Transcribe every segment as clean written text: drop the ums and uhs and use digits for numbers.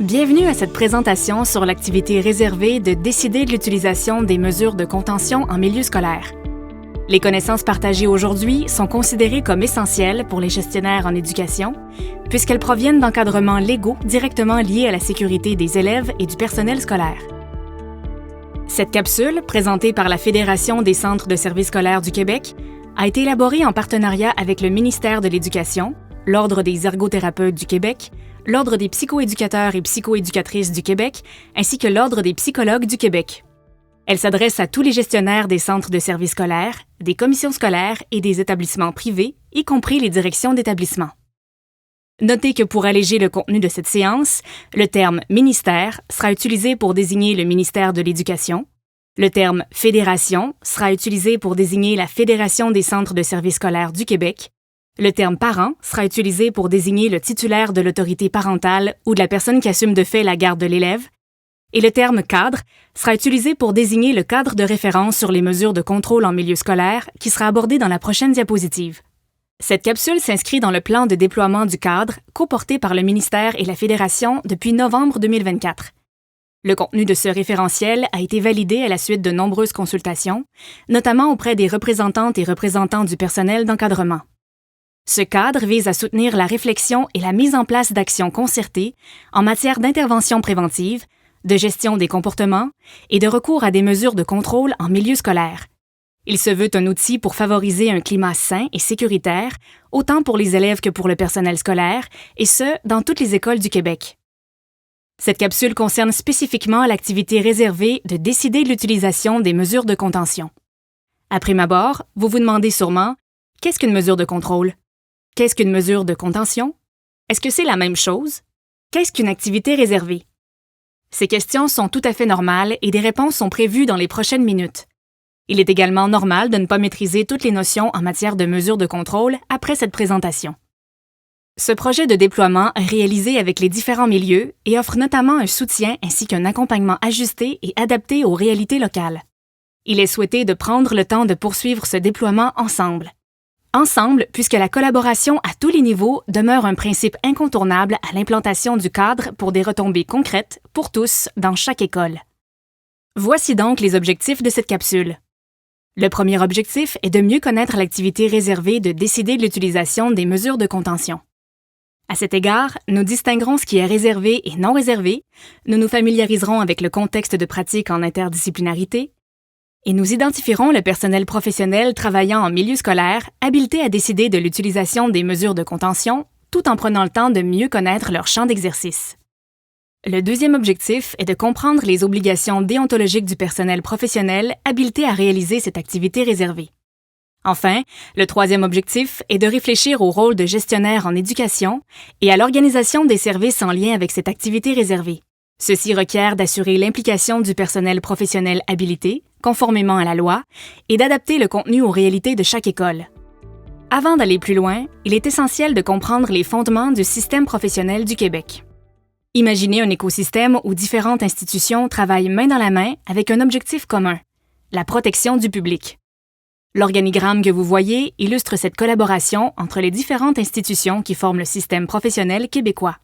Bienvenue à cette présentation sur l'activité réservée de décider de l'utilisation des mesures de contention en milieu scolaire. Les connaissances partagées aujourd'hui sont considérées comme essentielles pour les gestionnaires en éducation, puisqu'elles proviennent d'encadrements légaux directement liés à la sécurité des élèves et du personnel scolaire. Cette capsule, présentée par la Fédération des centres de services scolaires du Québec, a été élaborée en partenariat avec le ministère de l'Éducation, l'Ordre des ergothérapeutes du Québec, l'Ordre des psychoéducateurs et psychoéducatrices du Québec, ainsi que l'Ordre des psychologues du Québec. Elle s'adresse à tous les gestionnaires des centres de services scolaires, des commissions scolaires et des établissements privés, y compris les directions d'établissement. Notez que pour alléger le contenu de cette séance, le terme « ministère » sera utilisé pour désigner le ministère de l'Éducation, le terme « fédération » sera utilisé pour désigner la Fédération des centres de services scolaires du Québec, le terme « parent » sera utilisé pour désigner le titulaire de l'autorité parentale ou de la personne qui assume de fait la garde de l'élève, et le terme « cadre » sera utilisé pour désigner le cadre de référence sur les mesures de contrôle en milieu scolaire qui sera abordé dans la prochaine diapositive. Cette capsule s'inscrit dans le plan de déploiement du cadre coporté par le ministère et la Fédération depuis novembre 2024. Le contenu de ce référentiel a été validé à la suite de nombreuses consultations, notamment auprès des représentantes et représentants du personnel d'encadrement. Ce cadre vise à soutenir la réflexion et la mise en place d'actions concertées en matière d'intervention préventive, de gestion des comportements et de recours à des mesures de contrôle en milieu scolaire. Il se veut un outil pour favoriser un climat sain et sécuritaire, autant pour les élèves que pour le personnel scolaire, et ce, dans toutes les écoles du Québec. Cette capsule concerne spécifiquement l'activité réservée de décider de l'utilisation des mesures de contention. À prime abord, vous vous demandez sûrement « Qu'est-ce qu'une mesure de contrôle? Qu'est-ce qu'une mesure de contention? Est-ce que c'est la même chose? Qu'est-ce qu'une activité réservée? » Ces questions sont tout à fait normales et des réponses sont prévues dans les prochaines minutes. Il est également normal de ne pas maîtriser toutes les notions en matière de mesures de contrôle après cette présentation. Ce projet de déploiement est réalisé avec les différents milieux et offre notamment un soutien ainsi qu'un accompagnement ajusté et adapté aux réalités locales. Il est souhaité de prendre le temps de poursuivre ce déploiement ensemble. Ensemble, puisque la collaboration à tous les niveaux demeure un principe incontournable à l'implantation du cadre pour des retombées concrètes pour tous dans chaque école. Voici donc les objectifs de cette capsule. Le premier objectif est de mieux connaître l'activité réservée de décider de l'utilisation des mesures de contention. À cet égard, nous distinguerons ce qui est réservé et non réservé, nous nous familiariserons avec le contexte de pratique en interdisciplinarité, et nous identifierons le personnel professionnel travaillant en milieu scolaire habilité à décider de l'utilisation des mesures de contention, tout en prenant le temps de mieux connaître leur champ d'exercice. Le deuxième objectif est de comprendre les obligations déontologiques du personnel professionnel habilité à réaliser cette activité réservée. Enfin, le troisième objectif est de réfléchir au rôle de gestionnaire en éducation et à l'organisation des services en lien avec cette activité réservée. Ceci requiert d'assurer l'implication du personnel professionnel habilité, conformément à la loi, et d'adapter le contenu aux réalités de chaque école. Avant d'aller plus loin, il est essentiel de comprendre les fondements du système professionnel du Québec. Imaginez un écosystème où différentes institutions travaillent main dans la main avec un objectif commun, la protection du public. L'organigramme que vous voyez illustre cette collaboration entre les différentes institutions qui forment le système professionnel québécois.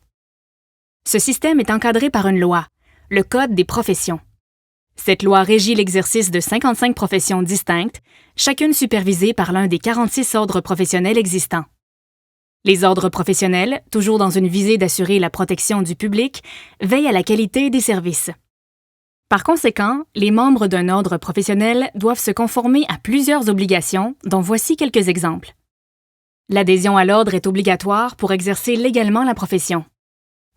Ce système est encadré par une loi, le Code des professions. Cette loi régit l'exercice de 55 professions distinctes, chacune supervisée par l'un des 46 ordres professionnels existants. Les ordres professionnels, toujours dans une visée d'assurer la protection du public, veillent à la qualité des services. Par conséquent, les membres d'un ordre professionnel doivent se conformer à plusieurs obligations, dont voici quelques exemples. L'adhésion à l'ordre est obligatoire pour exercer légalement la profession.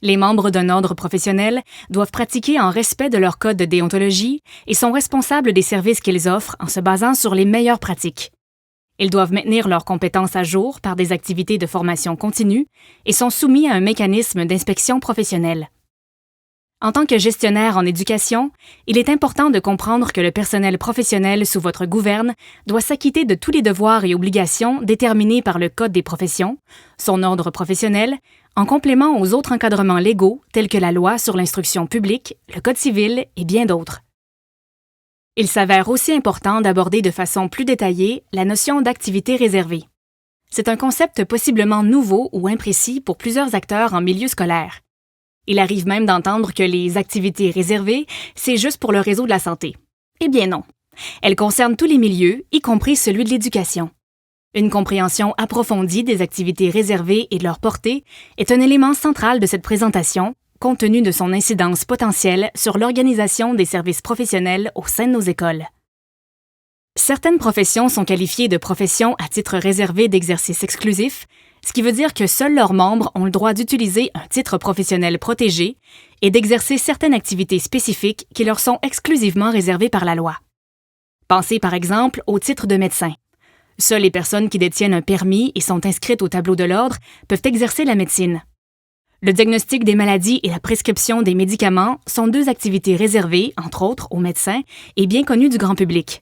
Les membres d'un ordre professionnel doivent pratiquer en respect de leur code de déontologie et sont responsables des services qu'ils offrent en se basant sur les meilleures pratiques. Ils doivent maintenir leurs compétences à jour par des activités de formation continue et sont soumis à un mécanisme d'inspection professionnelle. En tant que gestionnaire en éducation, il est important de comprendre que le personnel professionnel sous votre gouverne doit s'acquitter de tous les devoirs et obligations déterminés par le Code des professions, son ordre professionnel, en complément aux autres encadrements légaux tels que la loi sur l'instruction publique, le Code civil et bien d'autres. Il s'avère aussi important d'aborder de façon plus détaillée la notion d'activité réservée. C'est un concept possiblement nouveau ou imprécis pour plusieurs acteurs en milieu scolaire. Il arrive même d'entendre que les activités réservées, c'est juste pour le réseau de la santé. Eh bien non. Elles concernent tous les milieux, y compris celui de l'éducation. Une compréhension approfondie des activités réservées et de leur portée est un élément central de cette présentation, compte tenu de son incidence potentielle sur l'organisation des services professionnels au sein de nos écoles. Certaines professions sont qualifiées de professions à titre réservé d'exercice exclusif, ce qui veut dire que seuls leurs membres ont le droit d'utiliser un titre professionnel protégé et d'exercer certaines activités spécifiques qui leur sont exclusivement réservées par la loi. Pensez par exemple au titre de médecin. Seules les personnes qui détiennent un permis et sont inscrites au tableau de l'ordre peuvent exercer la médecine. Le diagnostic des maladies et la prescription des médicaments sont deux activités réservées, entre autres, aux médecins et bien connues du grand public.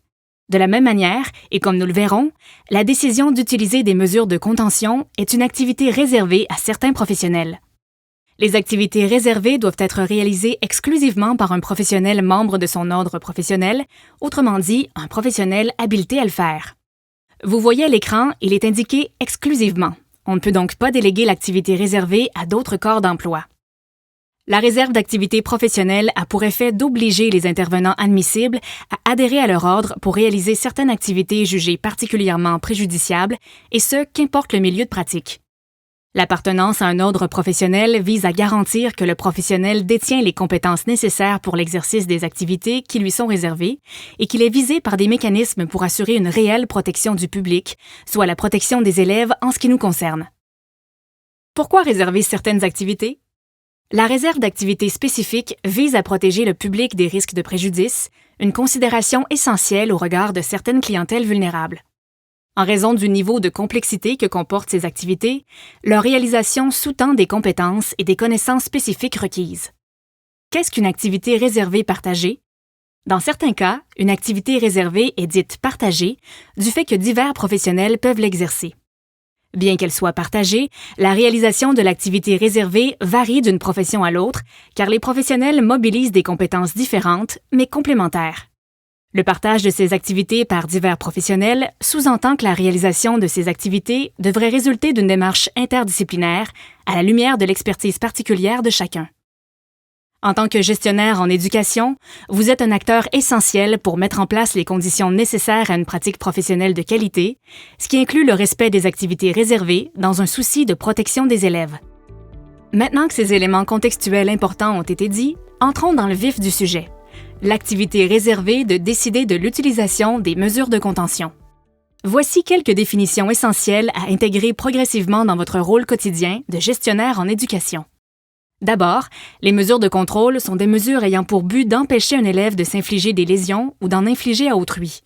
De la même manière, et comme nous le verrons, la décision d'utiliser des mesures de contention est une activité réservée à certains professionnels. Les activités réservées doivent être réalisées exclusivement par un professionnel membre de son ordre professionnel, autrement dit, un professionnel habilité à le faire. Vous voyez à l'écran, il est indiqué « exclusivement ». On ne peut donc pas déléguer l'activité réservée à d'autres corps d'emploi. La réserve d'activité professionnelle a pour effet d'obliger les intervenants admissibles à adhérer à leur ordre pour réaliser certaines activités jugées particulièrement préjudiciables, et ce, qu'importe le milieu de pratique. L'appartenance à un ordre professionnel vise à garantir que le professionnel détient les compétences nécessaires pour l'exercice des activités qui lui sont réservées et qu'il est visé par des mécanismes pour assurer une réelle protection du public, soit la protection des élèves en ce qui nous concerne. Pourquoi réserver certaines activités? La réserve d'activités spécifiques vise à protéger le public des risques de préjudice, une considération essentielle au regard de certaines clientèles vulnérables. En raison du niveau de complexité que comportent ces activités, leur réalisation sous-tend des compétences et des connaissances spécifiques requises. Qu'est-ce qu'une activité réservée partagée? Dans certains cas, une activité réservée est dite partagée du fait que divers professionnels peuvent l'exercer. Bien qu'elle soit partagée, la réalisation de l'activité réservée varie d'une profession à l'autre, car les professionnels mobilisent des compétences différentes, mais complémentaires. Le partage de ces activités par divers professionnels sous-entend que la réalisation de ces activités devrait résulter d'une démarche interdisciplinaire à la lumière de l'expertise particulière de chacun. En tant que gestionnaire en éducation, vous êtes un acteur essentiel pour mettre en place les conditions nécessaires à une pratique professionnelle de qualité, ce qui inclut le respect des activités réservées dans un souci de protection des élèves. Maintenant que ces éléments contextuels importants ont été dits, entrons dans le vif du sujet. L'activité réservée de décider de l'utilisation des mesures de contention. Voici quelques définitions essentielles à intégrer progressivement dans votre rôle quotidien de gestionnaire en éducation. D'abord, les mesures de contrôle sont des mesures ayant pour but d'empêcher un élève de s'infliger des lésions ou d'en infliger à autrui.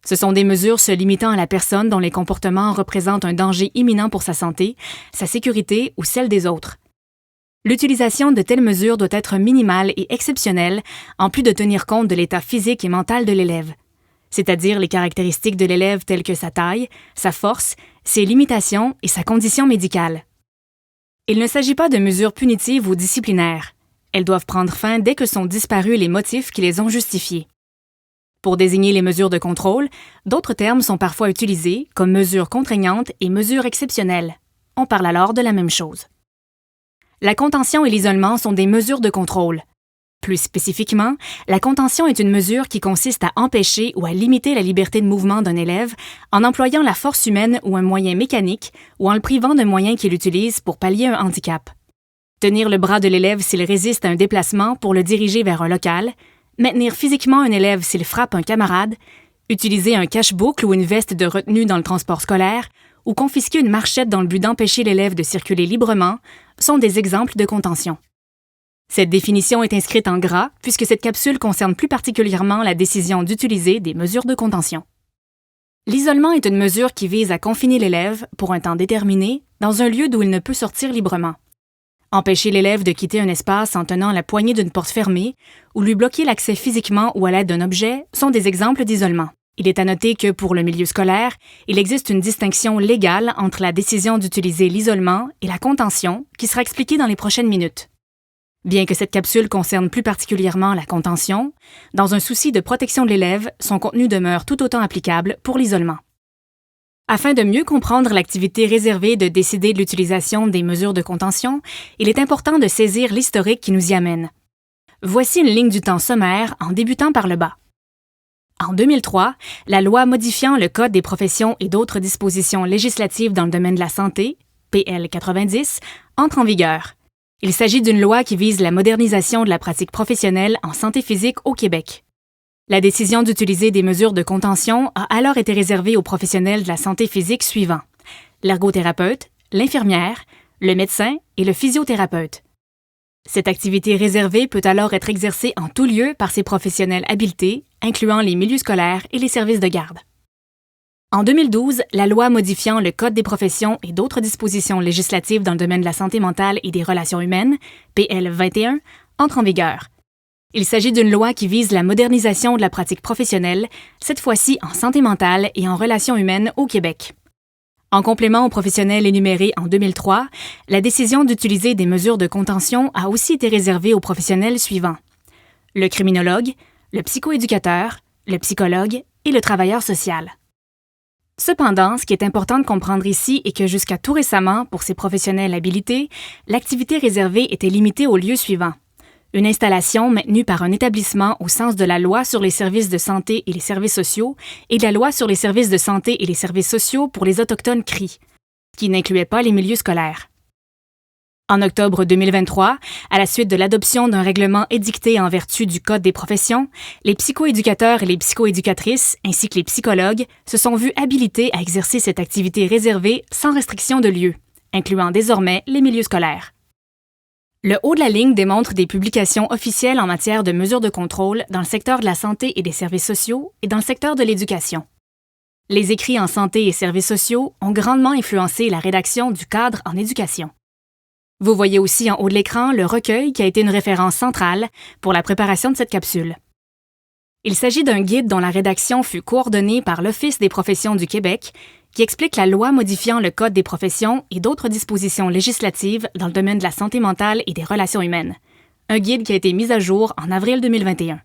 Ce sont des mesures se limitant à la personne dont les comportements représentent un danger imminent pour sa santé, sa sécurité ou celle des autres. L'utilisation de telles mesures doit être minimale et exceptionnelle, en plus de tenir compte de l'état physique et mental de l'élève, c'est-à-dire les caractéristiques de l'élève telles que sa taille, sa force, ses limitations et sa condition médicale. Il ne s'agit pas de mesures punitives ou disciplinaires. Elles doivent prendre fin dès que sont disparus les motifs qui les ont justifiées. Pour désigner les mesures de contrôle, d'autres termes sont parfois utilisés, comme mesures contraignantes et mesures exceptionnelles. On parle alors de la même chose. La contention et l'isolement sont des mesures de contrôle. Plus spécifiquement, la contention est une mesure qui consiste à empêcher ou à limiter la liberté de mouvement d'un élève en employant la force humaine ou un moyen mécanique ou en le privant d'un moyen qu'il utilise pour pallier un handicap. Tenir le bras de l'élève s'il résiste à un déplacement pour le diriger vers un local, maintenir physiquement un élève s'il frappe un camarade, utiliser un cache-boucle ou une veste de retenue dans le transport scolaire ou confisquer une marchette dans le but d'empêcher l'élève de circuler librement sont des exemples de contention. Cette définition est inscrite en gras puisque cette capsule concerne plus particulièrement la décision d'utiliser des mesures de contention. L'isolement est une mesure qui vise à confiner l'élève, pour un temps déterminé, dans un lieu d'où il ne peut sortir librement. Empêcher l'élève de quitter un espace en tenant la poignée d'une porte fermée ou lui bloquer l'accès physiquement ou à l'aide d'un objet sont des exemples d'isolement. Il est à noter que pour le milieu scolaire, il existe une distinction légale entre la décision d'utiliser l'isolement et la contention qui sera expliquée dans les prochaines minutes. Bien que cette capsule concerne plus particulièrement la contention, dans un souci de protection de l'élève, son contenu demeure tout autant applicable pour l'isolement. Afin de mieux comprendre l'activité réservée de décider de l'utilisation des mesures de contention, il est important de saisir l'historique qui nous y amène. Voici une ligne du temps sommaire en débutant par le bas. En 2003, la loi modifiant le Code des professions et d'autres dispositions législatives dans le domaine de la santé, PL 90, entre en vigueur. Il s'agit d'une loi qui vise la modernisation de la pratique professionnelle en santé physique au Québec. La décision d'utiliser des mesures de contention a alors été réservée aux professionnels de la santé physique suivants: l'ergothérapeute, l'infirmière, le médecin et le physiothérapeute. Cette activité réservée peut alors être exercée en tout lieu par ces professionnels habilités, incluant les milieux scolaires et les services de garde. En 2012, la loi modifiant le Code des professions et d'autres dispositions législatives dans le domaine de la santé mentale et des relations humaines, PL 21, entre en vigueur. Il s'agit d'une loi qui vise la modernisation de la pratique professionnelle, cette fois-ci en santé mentale et en relations humaines au Québec. En complément aux professionnels énumérés en 2003, la décision d'utiliser des mesures de contention a aussi été réservée aux professionnels suivants: le criminologue, le psychoéducateur, le psychologue et le travailleur social. Cependant, ce qui est important de comprendre ici est que jusqu'à tout récemment, pour ces professionnels habilités, l'activité réservée était limitée aux lieux suivants: une installation maintenue par un établissement au sens de la Loi sur les services de santé et les services sociaux et de la Loi sur les services de santé et les services sociaux pour les Autochtones CRI, qui n'incluait pas les milieux scolaires. En octobre 2023, à la suite de l'adoption d'un règlement édicté en vertu du Code des professions, les psychoéducateurs et les psychoéducatrices, ainsi que les psychologues, se sont vus habilités à exercer cette activité réservée sans restriction de lieu, incluant désormais les milieux scolaires. Le haut de la ligne démontre des publications officielles en matière de mesures de contrôle dans le secteur de la santé et des services sociaux et dans le secteur de l'éducation. Les écrits en santé et services sociaux ont grandement influencé la rédaction du cadre en éducation. Vous voyez aussi en haut de l'écran le recueil qui a été une référence centrale pour la préparation de cette capsule. Il s'agit d'un guide dont la rédaction fut coordonnée par l'Office des professions du Québec, qui explique la loi modifiant le Code des professions et d'autres dispositions législatives dans le domaine de la santé mentale et des relations humaines. Un guide qui a été mis à jour en avril 2021.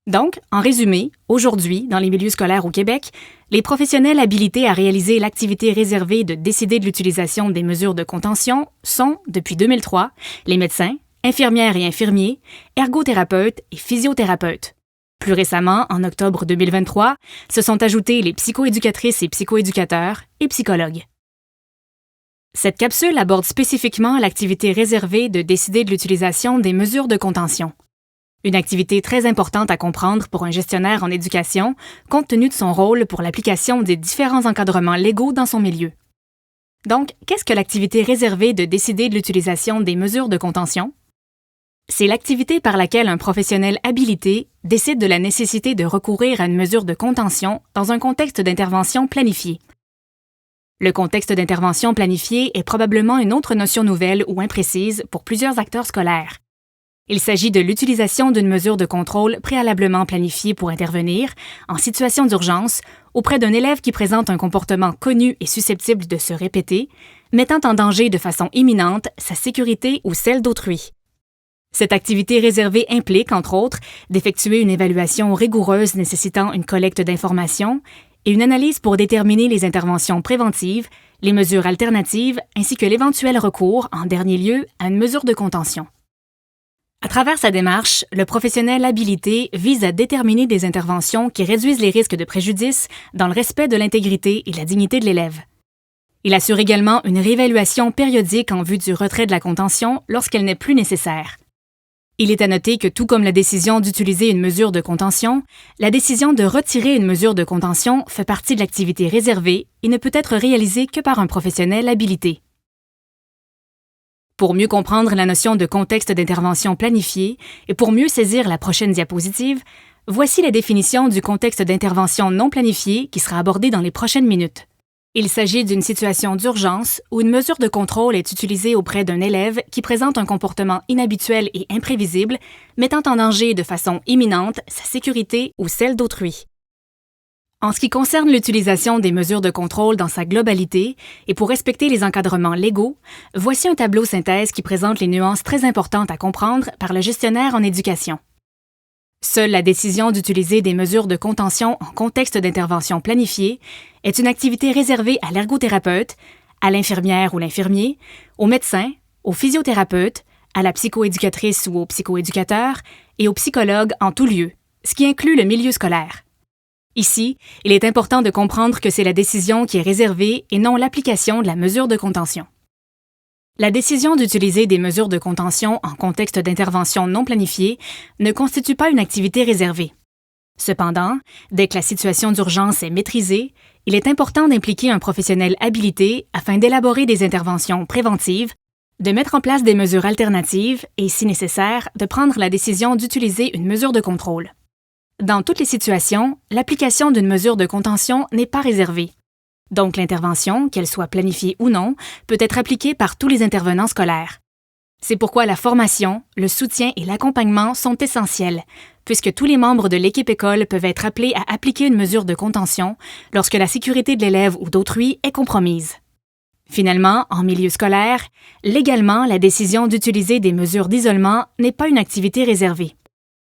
Donc, en résumé, aujourd'hui, dans les milieux scolaires au Québec, les professionnels habilités à réaliser l'activité réservée de décider de l'utilisation des mesures de contention sont, depuis 2003, les médecins, infirmières et infirmiers, ergothérapeutes et physiothérapeutes. Plus récemment, en octobre 2023, se sont ajoutés les psychoéducatrices et psychoéducateurs et psychologues. Cette capsule aborde spécifiquement l'activité réservée de décider de l'utilisation des mesures de contention. Une activité très importante à comprendre pour un gestionnaire en éducation, compte tenu de son rôle pour l'application des différents encadrements légaux dans son milieu. Donc, qu'est-ce que l'activité réservée de décider de l'utilisation des mesures de contention? C'est l'activité par laquelle un professionnel habilité décide de la nécessité de recourir à une mesure de contention dans un contexte d'intervention planifié. Le contexte d'intervention planifié est probablement une autre notion nouvelle ou imprécise pour plusieurs acteurs scolaires. Il s'agit de l'utilisation d'une mesure de contrôle préalablement planifiée pour intervenir, en situation d'urgence, auprès d'un élève qui présente un comportement connu et susceptible de se répéter, mettant en danger de façon imminente sa sécurité ou celle d'autrui. Cette activité réservée implique, entre autres, d'effectuer une évaluation rigoureuse nécessitant une collecte d'informations et une analyse pour déterminer les interventions préventives, les mesures alternatives ainsi que l'éventuel recours, en dernier lieu, à une mesure de contention. À travers sa démarche, le professionnel habilité vise à déterminer des interventions qui réduisent les risques de préjudice dans le respect de l'intégrité et de la dignité de l'élève. Il assure également une réévaluation périodique en vue du retrait de la contention lorsqu'elle n'est plus nécessaire. Il est à noter que tout comme la décision d'utiliser une mesure de contention, la décision de retirer une mesure de contention fait partie de l'activité réservée et ne peut être réalisée que par un professionnel habilité. Pour mieux comprendre la notion de contexte d'intervention planifié et pour mieux saisir la prochaine diapositive, voici la définition du contexte d'intervention non planifié qui sera abordée dans les prochaines minutes. Il s'agit d'une situation d'urgence où une mesure de contrôle est utilisée auprès d'un élève qui présente un comportement inhabituel et imprévisible, mettant en danger de façon imminente sa sécurité ou celle d'autrui. En ce qui concerne l'utilisation des mesures de contrôle dans sa globalité et pour respecter les encadrements légaux, voici un tableau synthèse qui présente les nuances très importantes à comprendre par le gestionnaire en éducation. Seule la décision d'utiliser des mesures de contention en contexte d'intervention planifiée est une activité réservée à l'ergothérapeute, à l'infirmière ou l'infirmier, au médecin, au physiothérapeute, à la psychoéducatrice ou au psychoéducateur et au psychologue en tout lieu, ce qui inclut le milieu scolaire. Ici, il est important de comprendre que c'est la décision qui est réservée et non l'application de la mesure de contention. La décision d'utiliser des mesures de contention en contexte d'intervention non planifiée ne constitue pas une activité réservée. Cependant, dès que la situation d'urgence est maîtrisée, il est important d'impliquer un professionnel habilité afin d'élaborer des interventions préventives, de mettre en place des mesures alternatives et, si nécessaire, de prendre la décision d'utiliser une mesure de contrôle. Dans toutes les situations, l'application d'une mesure de contention n'est pas réservée. Donc l'intervention, qu'elle soit planifiée ou non, peut être appliquée par tous les intervenants scolaires. C'est pourquoi la formation, le soutien et l'accompagnement sont essentiels, puisque tous les membres de l'équipe école peuvent être appelés à appliquer une mesure de contention lorsque la sécurité de l'élève ou d'autrui est compromise. Finalement, en milieu scolaire, légalement, la décision d'utiliser des mesures d'isolement n'est pas une activité réservée.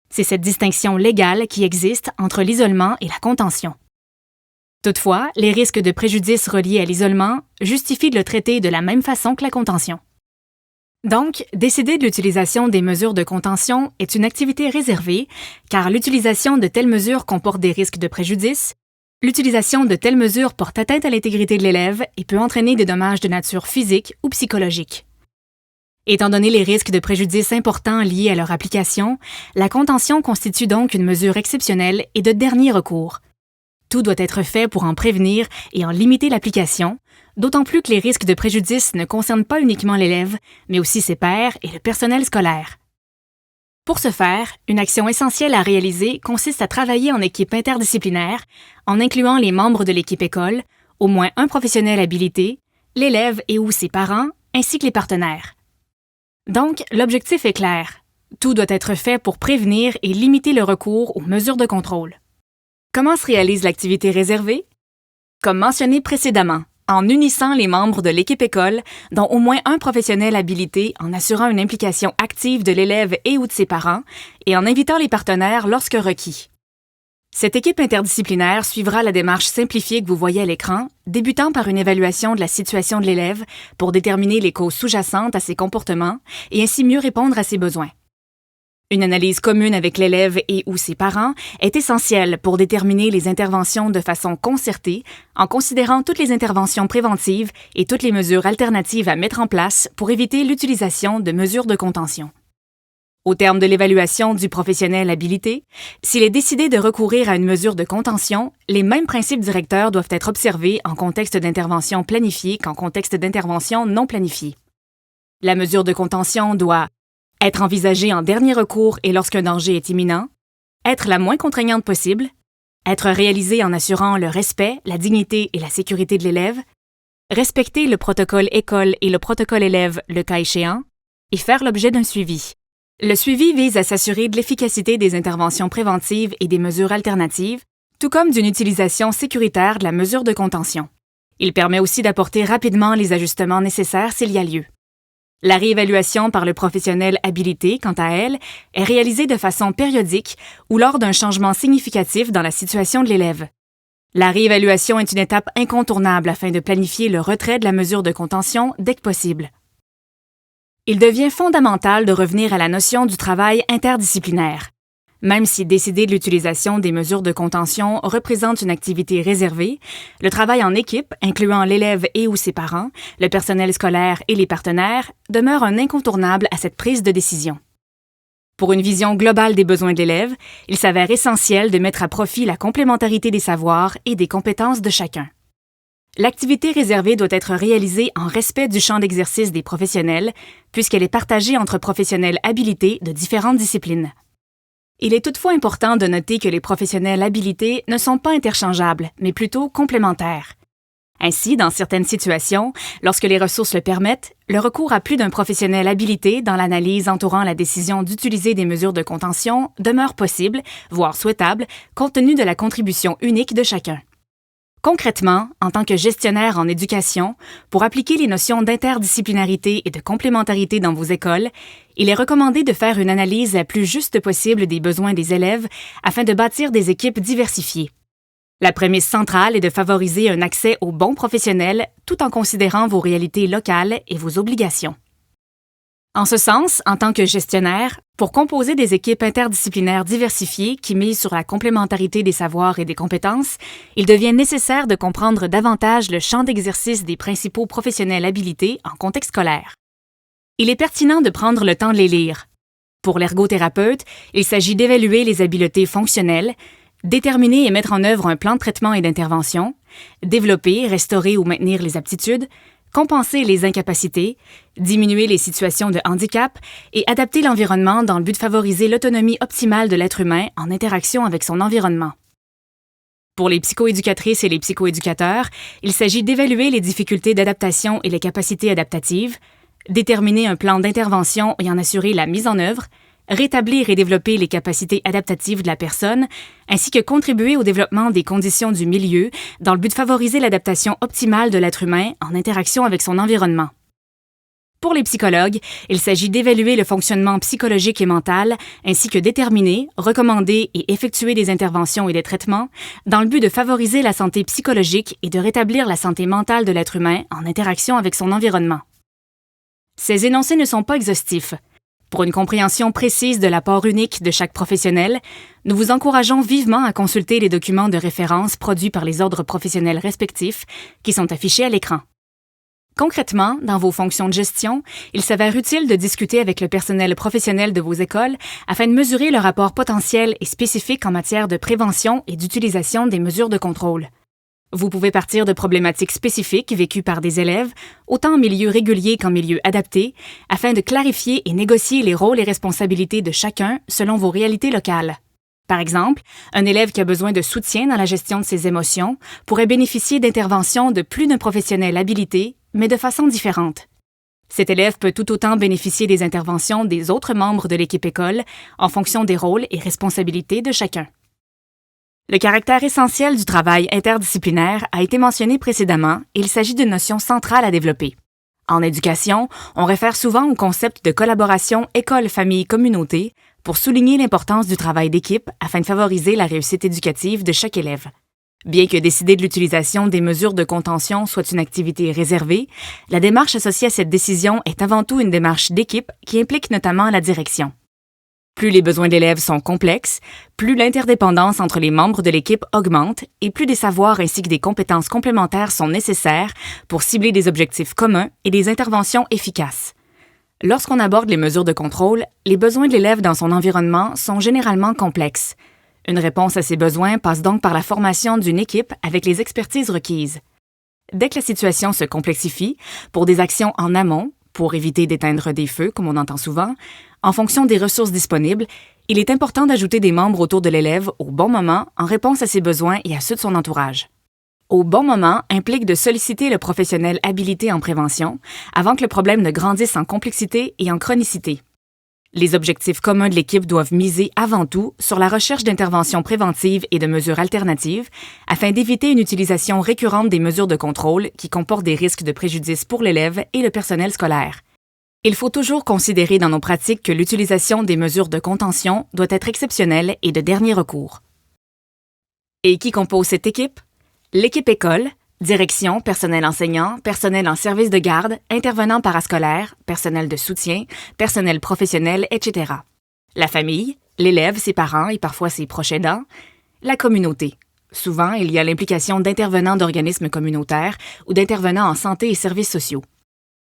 C'est cette distinction légale qui existe entre l'isolement et la contention. Toutefois, les risques de préjudice reliés à l'isolement justifient de le traiter de la même façon que la contention. Donc, décider de l'utilisation des mesures de contention est une activité réservée, car l'utilisation de telles mesures comporte des risques de préjudice, l'utilisation de telles mesures porte atteinte à l'intégrité de l'élève et peut entraîner des dommages de nature physique ou psychologique. Étant donné les risques de préjudice importants liés à leur application, la contention constitue donc une mesure exceptionnelle et de dernier recours. Tout doit être fait pour en prévenir et en limiter l'application, d'autant plus que les risques de préjudice ne concernent pas uniquement l'élève, mais aussi ses pairs et le personnel scolaire. Pour ce faire, une action essentielle à réaliser consiste à travailler en équipe interdisciplinaire, en incluant les membres de l'équipe école, au moins un professionnel habilité, l'élève et ou ses parents, ainsi que les partenaires. Donc, l'objectif est clair. Tout doit être fait pour prévenir et limiter le recours aux mesures de contrôle. Comment se réalise l'activité réservée? Comme mentionné précédemment, en unissant les membres de l'équipe école, dont au moins un professionnel habilité en assurant une implication active de l'élève et ou de ses parents, et en invitant les partenaires lorsque requis. Cette équipe interdisciplinaire suivra la démarche simplifiée que vous voyez à l'écran, débutant par une évaluation de la situation de l'élève pour déterminer les causes sous-jacentes à ses comportements et ainsi mieux répondre à ses besoins. Une analyse commune avec l'élève et ou ses parents est essentielle pour déterminer les interventions de façon concertée en considérant toutes les interventions préventives et toutes les mesures alternatives à mettre en place pour éviter l'utilisation de mesures de contention. Au terme de l'évaluation du professionnel habilité, s'il est décidé de recourir à une mesure de contention, les mêmes principes directeurs doivent être observés en contexte d'intervention planifiée qu'en contexte d'intervention non planifiée. La mesure de contention doit être envisagée en dernier recours et lorsqu'un danger est imminent, être la moins contraignante possible, être réalisée en assurant le respect, la dignité et la sécurité de l'élève, respecter le protocole école et le protocole élève le cas échéant, et faire l'objet d'un suivi. Le suivi vise à s'assurer de l'efficacité des interventions préventives et des mesures alternatives, tout comme d'une utilisation sécuritaire de la mesure de contention. Il permet aussi d'apporter rapidement les ajustements nécessaires s'il y a lieu. La réévaluation par le professionnel habilité, quant à elle, est réalisée de façon périodique ou lors d'un changement significatif dans la situation de l'élève. La réévaluation est une étape incontournable afin de planifier le retrait de la mesure de contention dès que possible. Il devient fondamental de revenir à la notion du travail interdisciplinaire. Même si décider de l'utilisation des mesures de contention représente une activité réservée, le travail en équipe, incluant l'élève et ou ses parents, le personnel scolaire et les partenaires, demeure un incontournable à cette prise de décision. Pour une vision globale des besoins de l'élève, il s'avère essentiel de mettre à profit la complémentarité des savoirs et des compétences de chacun. L'activité réservée doit être réalisée en respect du champ d'exercice des professionnels, puisqu'elle est partagée entre professionnels habilités de différentes disciplines. Il est toutefois important de noter que les professionnels habilités ne sont pas interchangeables, mais plutôt complémentaires. Ainsi, dans certaines situations, lorsque les ressources le permettent, le recours à plus d'un professionnel habilité dans l'analyse entourant la décision d'utiliser des mesures de contention demeure possible, voire souhaitable, compte tenu de la contribution unique de chacun. Concrètement, en tant que gestionnaire en éducation, pour appliquer les notions d'interdisciplinarité et de complémentarité dans vos écoles, il est recommandé de faire une analyse la plus juste possible des besoins des élèves afin de bâtir des équipes diversifiées. La prémisse centrale est de favoriser un accès aux bons professionnels tout en considérant vos réalités locales et vos obligations. En ce sens, en tant que gestionnaire, pour composer des équipes interdisciplinaires diversifiées qui misent sur la complémentarité des savoirs et des compétences, il devient nécessaire de comprendre davantage le champ d'exercice des principaux professionnels habilités en contexte scolaire. Il est pertinent de prendre le temps de les lire. Pour l'ergothérapeute, il s'agit d'évaluer les habiletés fonctionnelles, déterminer et mettre en œuvre un plan de traitement et d'intervention, développer, restaurer ou maintenir les aptitudes, compenser les incapacités, diminuer les situations de handicap et adapter l'environnement dans le but de favoriser l'autonomie optimale de l'être humain en interaction avec son environnement. Pour les psychoéducatrices et les psychoéducateurs, il s'agit d'évaluer les difficultés d'adaptation et les capacités adaptatives, déterminer un plan d'intervention et en assurer la mise en œuvre, rétablir et développer les capacités adaptatives de la personne, ainsi que contribuer au développement des conditions du milieu dans le but de favoriser l'adaptation optimale de l'être humain en interaction avec son environnement. Pour les psychologues, il s'agit d'évaluer le fonctionnement psychologique et mental, ainsi que déterminer, recommander et effectuer des interventions et des traitements dans le but de favoriser la santé psychologique et de rétablir la santé mentale de l'être humain en interaction avec son environnement. Ces énoncés ne sont pas exhaustifs. Pour une compréhension précise de l'apport unique de chaque professionnel, nous vous encourageons vivement à consulter les documents de référence produits par les ordres professionnels respectifs qui sont affichés à l'écran. Concrètement, dans vos fonctions de gestion, il s'avère utile de discuter avec le personnel professionnel de vos écoles afin de mesurer leur apport potentiel et spécifique en matière de prévention et d'utilisation des mesures de contrôle. Vous pouvez partir de problématiques spécifiques vécues par des élèves, autant en milieu régulier qu'en milieu adapté, afin de clarifier et négocier les rôles et responsabilités de chacun selon vos réalités locales. Par exemple, un élève qui a besoin de soutien dans la gestion de ses émotions pourrait bénéficier d'interventions de plus d'un professionnel habilité, mais de façon différente. Cet élève peut tout autant bénéficier des interventions des autres membres de l'équipe école en fonction des rôles et responsabilités de chacun. Le caractère essentiel du travail interdisciplinaire a été mentionné précédemment et il s'agit d'une notion centrale à développer. En éducation, on réfère souvent au concept de collaboration école-famille-communauté pour souligner l'importance du travail d'équipe afin de favoriser la réussite éducative de chaque élève. Bien que décider de l'utilisation des mesures de contention soit une activité réservée, la démarche associée à cette décision est avant tout une démarche d'équipe qui implique notamment la direction. Plus les besoins de l'élève sont complexes, plus l'interdépendance entre les membres de l'équipe augmente et plus des savoirs ainsi que des compétences complémentaires sont nécessaires pour cibler des objectifs communs et des interventions efficaces. Lorsqu'on aborde les mesures de contrôle, les besoins de l'élève dans son environnement sont généralement complexes. Une réponse à ces besoins passe donc par la formation d'une équipe avec les expertises requises. Dès que la situation se complexifie, pour des actions en amont, pour éviter d'éteindre des feux, comme on entend souvent, en fonction des ressources disponibles, il est important d'ajouter des membres autour de l'élève au bon moment en réponse à ses besoins et à ceux de son entourage. Au bon moment implique de solliciter le professionnel habilité en prévention avant que le problème ne grandisse en complexité et en chronicité. Les objectifs communs de l'équipe doivent miser avant tout sur la recherche d'interventions préventives et de mesures alternatives afin d'éviter une utilisation récurrente des mesures de contrôle qui comportent des risques de préjudice pour l'élève et le personnel scolaire. Il faut toujours considérer dans nos pratiques que l'utilisation des mesures de contention doit être exceptionnelle et de dernier recours. Et qui compose cette équipe? L'équipe école, direction, personnel enseignant, personnel en service de garde, intervenants parascolaires, personnel de soutien, personnel professionnel, etc. La famille, l'élève, ses parents et parfois ses proches aidants. La communauté. Souvent, il y a l'implication d'intervenants d'organismes communautaires ou d'intervenants en santé et services sociaux.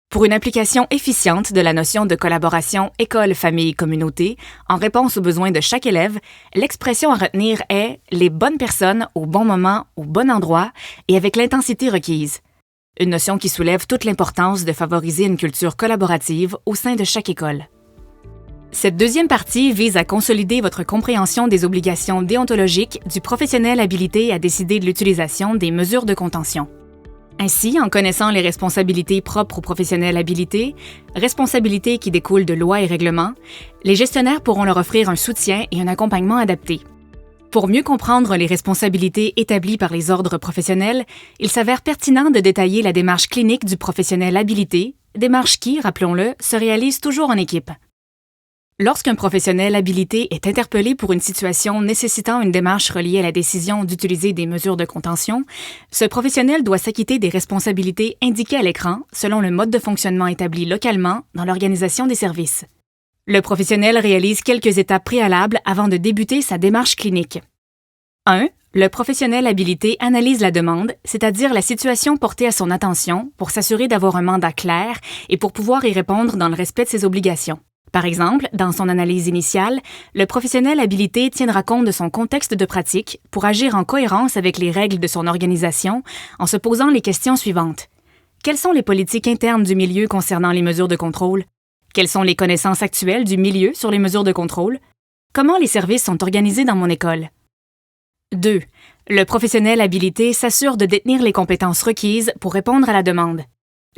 Pour une application efficiente de la notion de collaboration école-famille-communauté, en réponse aux besoins de chaque élève, l'expression à retenir est « les bonnes personnes au bon moment, au bon endroit et avec l'intensité requise ». Une notion qui soulève toute l'importance de favoriser une culture collaborative au sein de chaque école. Cette deuxième partie vise à consolider votre compréhension des obligations déontologiques du professionnel habilité à décider de l'utilisation des mesures de contention. Ainsi, en connaissant les responsabilités propres aux professionnels habilités, responsabilités qui découlent de lois et règlements, les gestionnaires pourront leur offrir un soutien et un accompagnement adapté. Pour mieux comprendre les responsabilités établies par les ordres professionnels, il s'avère pertinent de détailler la démarche clinique du professionnel habilité, démarche qui, rappelons-le, se réalise toujours en équipe. Lorsqu'un professionnel habilité est interpellé pour une situation nécessitant une démarche reliée à la décision d'utiliser des mesures de contention, ce professionnel doit s'acquitter des responsabilités indiquées à l'écran selon le mode de fonctionnement établi localement dans l'organisation des services. Le professionnel réalise quelques étapes préalables avant de débuter sa démarche clinique. 1. Le professionnel habilité analyse la demande, c'est-à-dire la situation portée à son attention, pour s'assurer d'avoir un mandat clair et pour pouvoir y répondre dans le respect de ses obligations. Par exemple, dans son analyse initiale, le professionnel habilité tiendra compte de son contexte de pratique pour agir en cohérence avec les règles de son organisation en se posant les questions suivantes. Quelles sont les politiques internes du milieu concernant les mesures de contrôle? Quelles sont les connaissances actuelles du milieu sur les mesures de contrôle? Comment les services sont organisés dans mon école? 2. Le professionnel habilité s'assure de détenir les compétences requises pour répondre à la demande.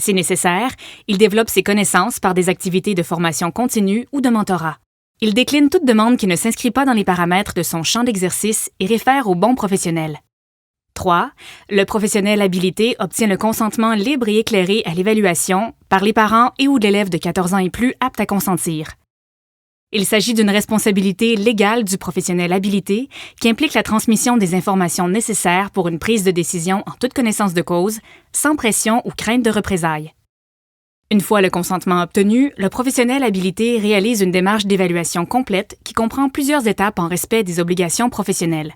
Si nécessaire, il développe ses connaissances par des activités de formation continue ou de mentorat. Il décline toute demande qui ne s'inscrit pas dans les paramètres de son champ d'exercice et réfère au bon professionnel. 3. Le professionnel habilité obtient le consentement libre et éclairé à l'évaluation par les parents et ou l'élève de 14 ans et plus aptes à consentir. Il s'agit d'une responsabilité légale du professionnel habilité qui implique la transmission des informations nécessaires pour une prise de décision en toute connaissance de cause, sans pression ou crainte de représailles. Une fois le consentement obtenu, le professionnel habilité réalise une démarche d'évaluation complète qui comprend plusieurs étapes en respect des obligations professionnelles.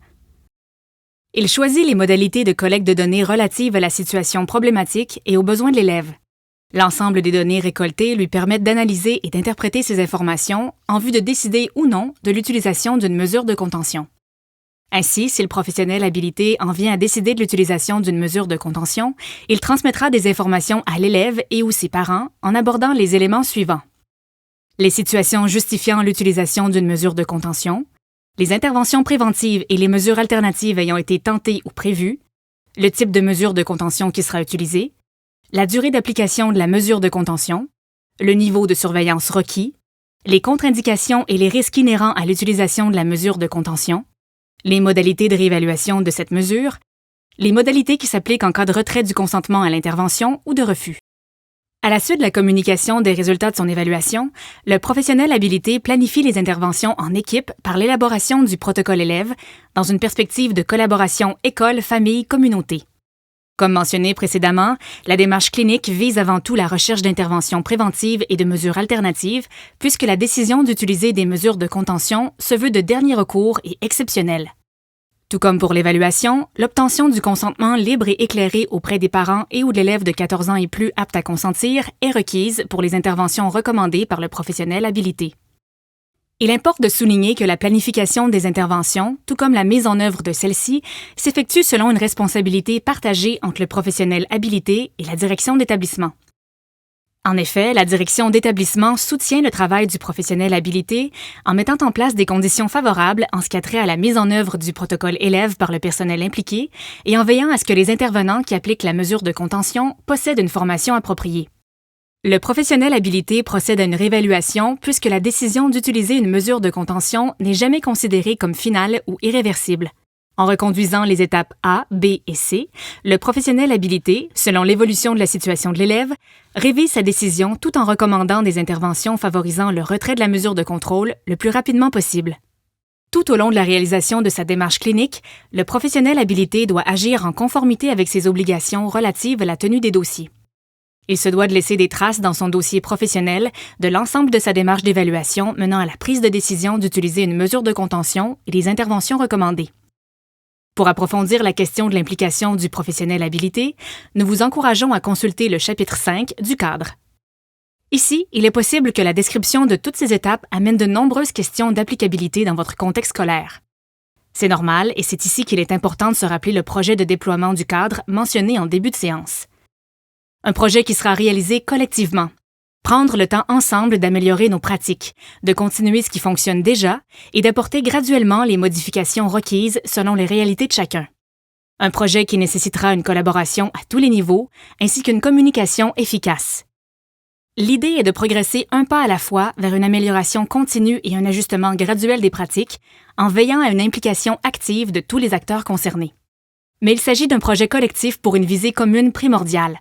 Il choisit les modalités de collecte de données relatives à la situation problématique et aux besoins de l'élève. L'ensemble des données récoltées lui permettent d'analyser et d'interpréter ces informations en vue de décider ou non de l'utilisation d'une mesure de contention. Ainsi, si le professionnel habilité en vient à décider de l'utilisation d'une mesure de contention, il transmettra des informations à l'élève et ou ses parents en abordant les éléments suivants. Les situations justifiant l'utilisation d'une mesure de contention, les interventions préventives et les mesures alternatives ayant été tentées ou prévues, le type de mesure de contention qui sera utilisée, la durée d'application de la mesure de contention, le niveau de surveillance requis, les contre-indications et les risques inhérents à l'utilisation de la mesure de contention, les modalités de réévaluation de cette mesure, les modalités qui s'appliquent en cas de retrait du consentement à l'intervention ou de refus. À la suite de la communication des résultats de son évaluation, le professionnel habilité planifie les interventions en équipe par l'élaboration du protocole élève dans une perspective de collaboration école-famille-communauté. Comme mentionné précédemment, la démarche clinique vise avant tout la recherche d'interventions préventives et de mesures alternatives, puisque la décision d'utiliser des mesures de contention se veut de dernier recours et exceptionnelle. Tout comme pour l'évaluation, l'obtention du consentement libre et éclairé auprès des parents et ou de l'élève de 14 ans et plus apte à consentir est requise pour les interventions recommandées par le professionnel habilité. Il importe de souligner que la planification des interventions, tout comme la mise en œuvre de celles-ci, s'effectue selon une responsabilité partagée entre le professionnel habilité et la direction d'établissement. En effet, la direction d'établissement soutient le travail du professionnel habilité en mettant en place des conditions favorables en ce qui a trait à la mise en œuvre du protocole élève par le personnel impliqué et en veillant à ce que les intervenants qui appliquent la mesure de contention possèdent une formation appropriée. Le professionnel habilité procède à une réévaluation puisque la décision d'utiliser une mesure de contention n'est jamais considérée comme finale ou irréversible. En reconduisant les étapes A, B et C, le professionnel habilité, selon l'évolution de la situation de l'élève, révise sa décision tout en recommandant des interventions favorisant le retrait de la mesure de contrôle le plus rapidement possible. Tout au long de la réalisation de sa démarche clinique, le professionnel habilité doit agir en conformité avec ses obligations relatives à la tenue des dossiers. Il se doit de laisser des traces dans son dossier professionnel de l'ensemble de sa démarche d'évaluation menant à la prise de décision d'utiliser une mesure de contention et les interventions recommandées. Pour approfondir la question de l'implication du professionnel habilité, nous vous encourageons à consulter le chapitre 5 du cadre. Ici, il est possible que la description de toutes ces étapes amène de nombreuses questions d'applicabilité dans votre contexte scolaire. C'est normal et c'est ici qu'il est important de se rappeler le projet de déploiement du cadre mentionné en début de séance. Un projet qui sera réalisé collectivement. Prendre le temps ensemble d'améliorer nos pratiques, de continuer ce qui fonctionne déjà et d'apporter graduellement les modifications requises selon les réalités de chacun. Un projet qui nécessitera une collaboration à tous les niveaux ainsi qu'une communication efficace. L'idée est de progresser un pas à la fois vers une amélioration continue et un ajustement graduel des pratiques, en veillant à une implication active de tous les acteurs concernés. Mais il s'agit d'un projet collectif pour une visée commune primordiale: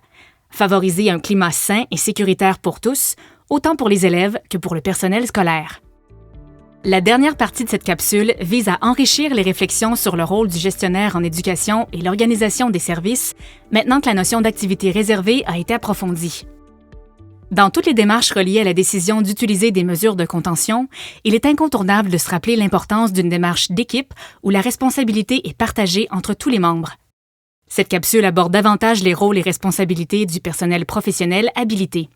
favoriser un climat sain et sécuritaire pour tous, autant pour les élèves que pour le personnel scolaire. La dernière partie de cette capsule vise à enrichir les réflexions sur le rôle du gestionnaire en éducation et l'organisation des services, maintenant que la notion d'activité réservée a été approfondie. Dans toutes les démarches reliées à la décision d'utiliser des mesures de contention, il est incontournable de se rappeler l'importance d'une démarche d'équipe où la responsabilité est partagée entre tous les membres. Cette capsule aborde davantage les rôles et responsabilités du personnel professionnel habilité.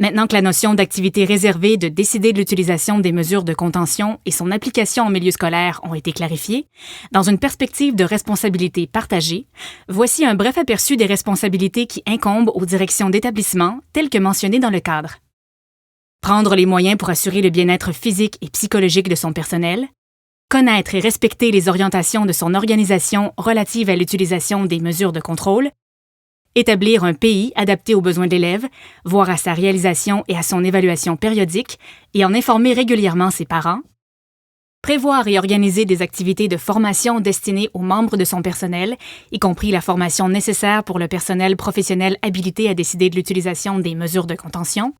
Maintenant que la notion d'activité réservée de décider de l'utilisation des mesures de contention et son application en milieu scolaire ont été clarifiées, dans une perspective de responsabilité partagée, voici un bref aperçu des responsabilités qui incombent aux directions d'établissement telles que mentionnées dans le cadre. Prendre les moyens pour assurer le bien-être physique et psychologique de son personnel, connaître et respecter les orientations de son organisation relatives à l'utilisation des mesures de contrôle, établir un PI adapté aux besoins de l'élève, voire à sa réalisation et à son évaluation périodique, et en informer régulièrement ses parents, prévoir et organiser des activités de formation destinées aux membres de son personnel, y compris la formation nécessaire pour le personnel professionnel habilité à décider de l'utilisation des mesures de contention,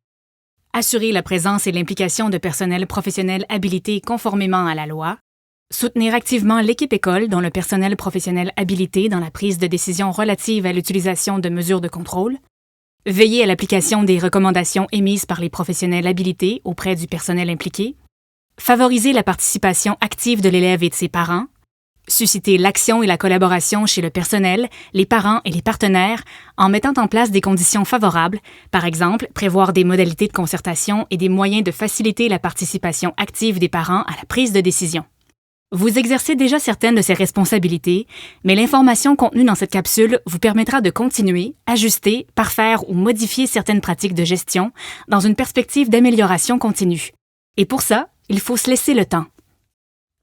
assurer la présence et l'implication de personnel professionnel habilité conformément à la loi, soutenir activement l'équipe école dont le personnel professionnel habilité dans la prise de décision relative à l'utilisation de mesures de contrôle, veiller à l'application des recommandations émises par les professionnels habilités auprès du personnel impliqué, favoriser la participation active de l'élève et de ses parents, susciter l'action et la collaboration chez le personnel, les parents et les partenaires en mettant en place des conditions favorables, par exemple prévoir des modalités de concertation et des moyens de faciliter la participation active des parents à la prise de décision. Vous exercez déjà certaines de ces responsabilités, mais l'information contenue dans cette capsule vous permettra de continuer, ajuster, parfaire ou modifier certaines pratiques de gestion dans une perspective d'amélioration continue. Et pour ça, il faut se laisser le temps.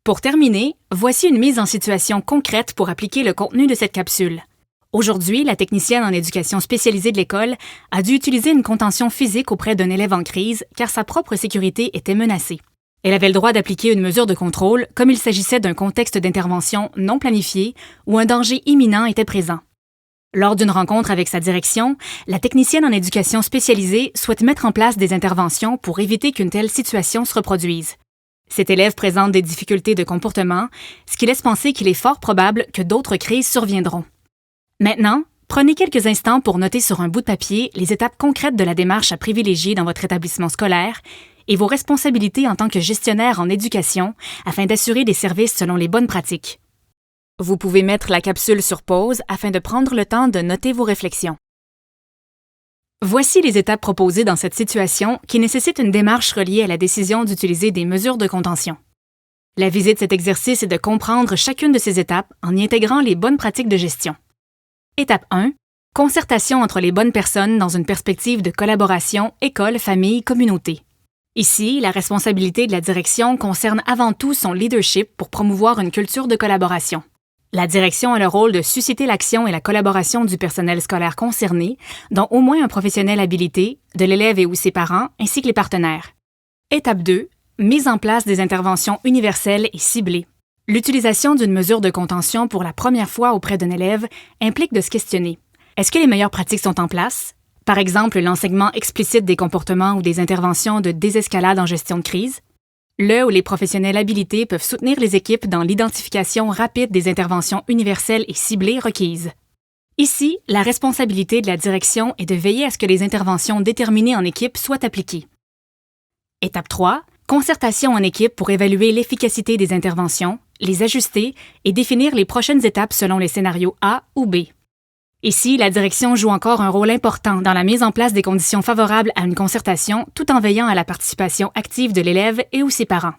Pour terminer, voici une mise en situation concrète pour appliquer le contenu de cette capsule. Aujourd'hui, la technicienne en éducation spécialisée de l'école a dû utiliser une contention physique auprès d'un élève en crise car sa propre sécurité était menacée. Elle avait le droit d'appliquer une mesure de contrôle comme il s'agissait d'un contexte d'intervention non planifié où un danger imminent était présent. Lors d'une rencontre avec sa direction, la technicienne en éducation spécialisée souhaite mettre en place des interventions pour éviter qu'une telle situation se reproduise. Cet élève présente des difficultés de comportement, ce qui laisse penser qu'il est fort probable que d'autres crises surviendront. Maintenant, prenez quelques instants pour noter sur un bout de papier les étapes concrètes de la démarche à privilégier dans votre établissement scolaire et vos responsabilités en tant que gestionnaire en éducation afin d'assurer des services selon les bonnes pratiques. Vous pouvez mettre la capsule sur pause afin de prendre le temps de noter vos réflexions. Voici les étapes proposées dans cette situation qui nécessite une démarche reliée à la décision d'utiliser des mesures de contention. La visée de cet exercice est de comprendre chacune de ces étapes en y intégrant les bonnes pratiques de gestion. Étape 1. Concertation entre les bonnes personnes dans une perspective de collaboration école, famille, communauté. Ici, la responsabilité de la direction concerne avant tout son leadership pour promouvoir une culture de collaboration. La direction a le rôle de susciter l'action et la collaboration du personnel scolaire concerné, dont au moins un professionnel habilité, de l'élève et ou ses parents, ainsi que les partenaires. Étape 2. Mise en place des interventions universelles et ciblées. L'utilisation d'une mesure de contention pour la première fois auprès d'un élève implique de se questionner. Est-ce que les meilleures pratiques sont en place? Par exemple, l'enseignement explicite des comportements ou des interventions de désescalade en gestion de crise. Le ou les professionnels habilités peuvent soutenir les équipes dans l'identification rapide des interventions universelles et ciblées requises. Ici, la responsabilité de la direction est de veiller à ce que les interventions déterminées en équipe soient appliquées. Étape 3. Concertation en équipe pour évaluer l'efficacité des interventions, les ajuster et définir les prochaines étapes selon les scénarios A ou B. Ici, la direction joue encore un rôle important dans la mise en place des conditions favorables à une concertation tout en veillant à la participation active de l'élève et ou ses parents.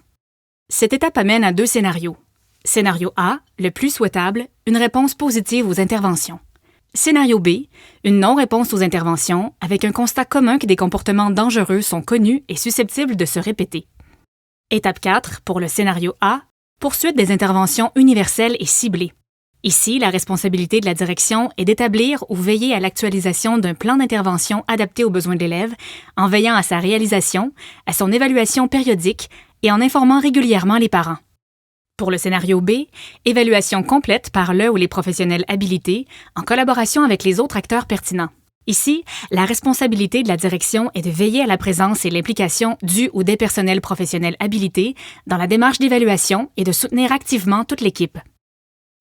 Cette étape amène à 2 scénarios. Scénario A, le plus souhaitable, une réponse positive aux interventions. Scénario B, une non-réponse aux interventions avec un constat commun que des comportements dangereux sont connus et susceptibles de se répéter. Étape 4, pour le scénario A, poursuite des interventions universelles et ciblées. Ici, la responsabilité de la direction est d'établir ou veiller à l'actualisation d'un plan d'intervention adapté aux besoins de l'élève, en veillant à sa réalisation, à son évaluation périodique et en informant régulièrement les parents. Pour le scénario B, évaluation complète par le ou les professionnels habilités en collaboration avec les autres acteurs pertinents. Ici, la responsabilité de la direction est de veiller à la présence et l'implication du ou des personnels professionnels habilités dans la démarche d'évaluation et de soutenir activement toute l'équipe.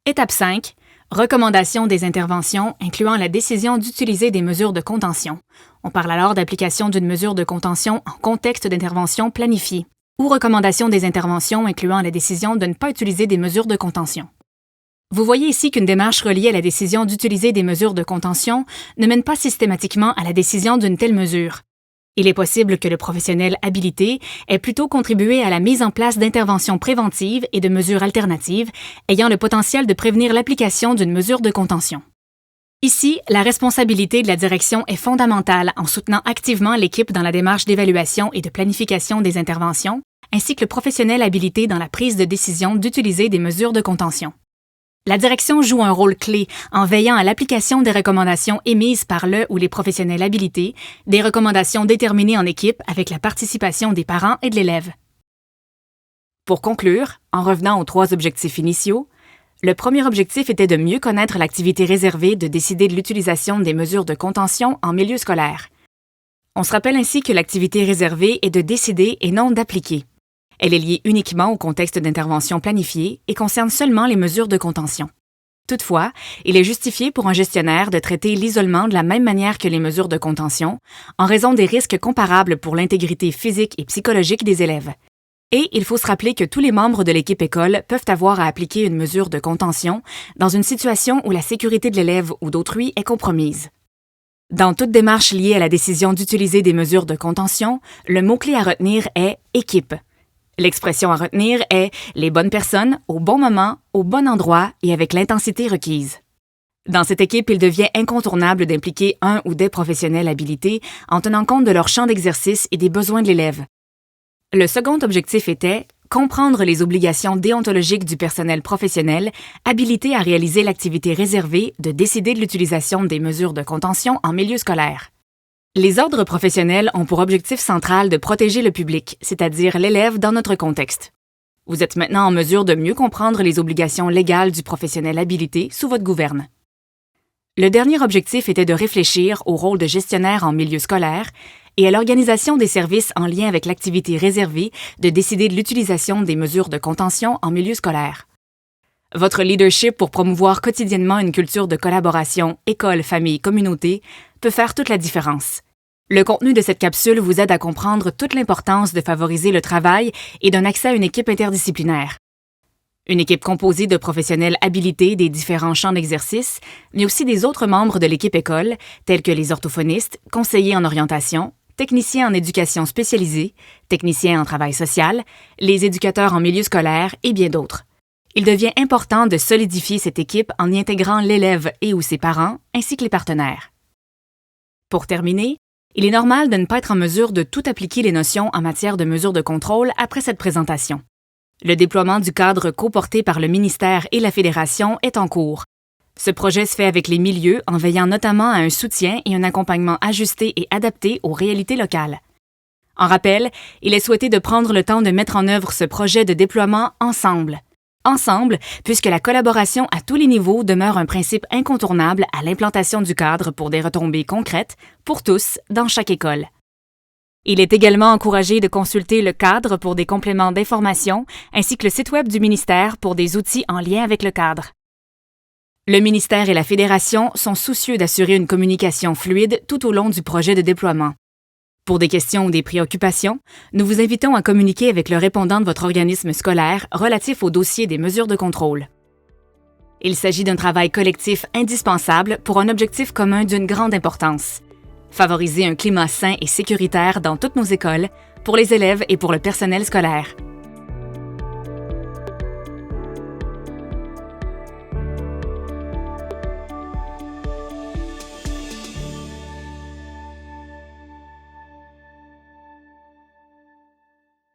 Étape 5. Recommandation des interventions incluant la décision d'utiliser des mesures de contention. On parle alors d'application d'une mesure de contention en contexte d'intervention planifiée, ou recommandation des interventions incluant la décision de ne pas utiliser des mesures de contention. Vous voyez ici qu'une démarche reliée à la décision d'utiliser des mesures de contention ne mène pas systématiquement à la décision d'une telle mesure. Il est possible que le professionnel habilité ait plutôt contribué à la mise en place d'interventions préventives et de mesures alternatives ayant le potentiel de prévenir l'application d'une mesure de contention. Ici, la responsabilité de la direction est fondamentale en soutenant activement l'équipe dans la démarche d'évaluation et de planification des interventions, ainsi que le professionnel habilité dans la prise de décision d'utiliser des mesures de contention. La direction joue un rôle clé en veillant à l'application des recommandations émises par le ou les professionnels habilités, des recommandations déterminées en équipe avec la participation des parents et de l'élève. Pour conclure, en revenant aux 3 objectifs initiaux, le premier objectif était de mieux connaître l'activité réservée de décider de l'utilisation des mesures de contention en milieu scolaire. On se rappelle ainsi que l'activité réservée est de décider et non d'appliquer. Elle est liée uniquement au contexte d'intervention planifiée et concerne seulement les mesures de contention. Toutefois, il est justifié pour un gestionnaire de traiter l'isolement de la même manière que les mesures de contention, en raison des risques comparables pour l'intégrité physique et psychologique des élèves. Et il faut se rappeler que tous les membres de l'équipe école peuvent avoir à appliquer une mesure de contention dans une situation où la sécurité de l'élève ou d'autrui est compromise. Dans toute démarche liée à la décision d'utiliser des mesures de contention, le mot-clé à retenir est « équipe ». L'expression à retenir est « les bonnes personnes, au bon moment, au bon endroit et avec l'intensité requise ». Dans cette équipe, il devient incontournable d'impliquer un ou des professionnels habilités en tenant compte de leur champ d'exercice et des besoins de l'élève. Le second objectif était comprendre les obligations déontologiques du personnel professionnel habilité à réaliser l'activité réservée de décider de l'utilisation des mesures de contention en milieu scolaire. Les ordres professionnels ont pour objectif central de protéger le public, c'est-à-dire l'élève dans notre contexte. Vous êtes maintenant en mesure de mieux comprendre les obligations légales du professionnel habilité sous votre gouverne. Le dernier objectif était de réfléchir au rôle de gestionnaire en milieu scolaire et à l'organisation des services en lien avec l'activité réservée de décider de l'utilisation des mesures de contention en milieu scolaire. Votre leadership pour promouvoir quotidiennement une culture de collaboration école, famille, communauté peut faire toute la différence. Le contenu de cette capsule vous aide à comprendre toute l'importance de favoriser le travail et d'un accès à une équipe interdisciplinaire. Une équipe composée de professionnels habilités des différents champs d'exercice, mais aussi des autres membres de l'équipe école, tels que les orthophonistes, conseillers en orientation, techniciens en éducation spécialisée, techniciens en travail social, les éducateurs en milieu scolaire et bien d'autres. Il devient important de solidifier cette équipe en y intégrant l'élève et ou ses parents, ainsi que les partenaires. Pour terminer, il est normal de ne pas être en mesure de tout appliquer les notions en matière de mesures de contrôle après cette présentation. Le déploiement du cadre coporté par le ministère et la Fédération est en cours. Ce projet se fait avec les milieux en veillant notamment à un soutien et un accompagnement ajusté et adapté aux réalités locales. En rappel, il est souhaité de prendre le temps de mettre en œuvre ce projet de déploiement ensemble. Ensemble, puisque la collaboration à tous les niveaux demeure un principe incontournable à l'implantation du cadre pour des retombées concrètes, pour tous, dans chaque école. Il est également encouragé de consulter le cadre pour des compléments d'information, ainsi que le site web du ministère pour des outils en lien avec le cadre. Le ministère et la Fédération sont soucieux d'assurer une communication fluide tout au long du projet de déploiement. Pour des questions ou des préoccupations, nous vous invitons à communiquer avec le répondant de votre organisme scolaire relatif au dossier des mesures de contrôle. Il s'agit d'un travail collectif indispensable pour un objectif commun d'une grande importance: favoriser un climat sain et sécuritaire dans toutes nos écoles, pour les élèves et pour le personnel scolaire.